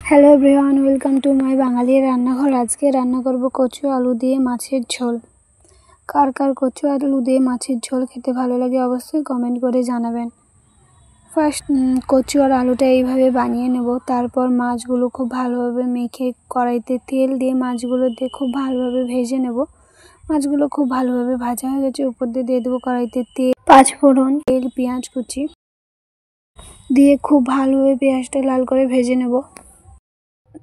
Hello everyone, welcome to my Bengali রান্নাঘর। আজকে রান্না করব কচু আলু দিয়ে মাছের ঝোল। কার কার কচু আলু দিয়ে মাছের ঝোল খেতে ভালো লাগে অবশ্যই কমেন্ট করে জানাবেন। ফার্স্ট কচু আর আলুটা এইভাবে বানিয়ে নেব। তারপর মাছগুলো খুব ভালোভাবে মেখে কড়াইতে তেল দিয়ে মাছগুলো দিয়ে খুব ভালোভাবে ভেজে নেব। মাছগুলো খুব ভালোভাবে ভাজা হয়ে গেছে, উপর দিয়ে দিয়ে দেবো কড়াইতে তেল, 5 ফোড়ন, তেল, পেঁয়াজ কুচি দিয়ে খুব ভালোভাবে পেঁয়াজটা লাল করে ভেজে নেব।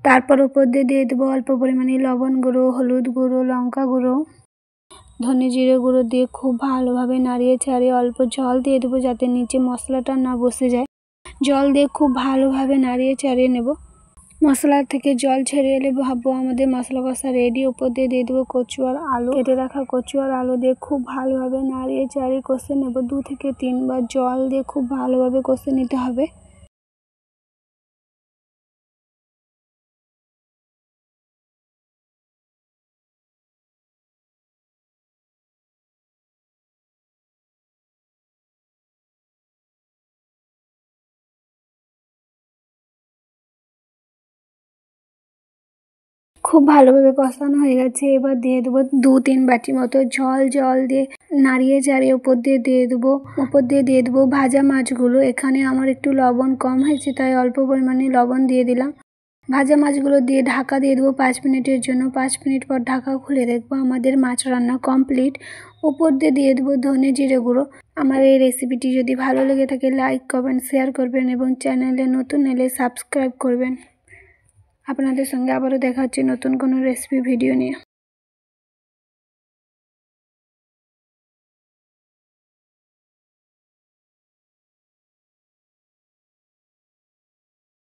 তারপর উপর দিয়ে দিয়ে দেবো অল্প পরিমাণে লবণ গুঁড়ো, হলুদ গুঁড়ো, লঙ্কা গুঁড়ো, ধনে জিরে গুঁড়ো দিয়ে খুব ভালোভাবে নাড়িয়ে ছাড়িয়ে অল্প জল দিয়ে দেবো যাতে নিচে মশলাটা না বসে যায়। জল দিয়ে খুব ভালোভাবে নাড়িয়ে ছাড়িয়ে নেব। মশলা থেকে জল ছেড়ে এলে ভাববো আমাদের মশলা কষা রেডি। উপর দিয়ে দিয়ে দেবো কচু আর আলু, কেটে রাখা কচু আর আলু দিয়ে খুব ভালোভাবে নাড়িয়ে চাড়িয়ে কষে নেব। 2 থেকে 3 বার জল দিয়ে খুব ভালোভাবে কষে নিতে হবে। খুব ভালোভাবে কষানো হয়ে গেছে। এবার দিয়ে দেবো 2-3 বাটি মতো জল দিয়ে নাড়িয়ে চাড়িয়ে উপর দিয়ে দিয়ে দেবো ভাজা মাছগুলো। এখানে আমার একটু লবণ কম হয়েছে তাই অল্প পরিমাণে লবণ দিয়ে দিলাম। ভাজা মাছগুলো দিয়ে ঢাকা দিয়ে দেবো 5 মিনিটের জন্য। 5 মিনিট পর ঢাকা খুলে দেখবো আমাদের মাছ রান্না কমপ্লিট। উপর দিয়ে দেবো ধনে জিরে গুঁড়ো। আমার এই রেসিপিটি যদি ভালো লেগে থাকে লাইক করবেন, শেয়ার করবেন এবং চ্যানেলে নতুন এলে সাবস্ক্রাইব করবেন। আপনাদের সঙ্গে আবারও দেখা হচ্ছে নতুন কোনো রেসিপি ভিডিও নিয়ে।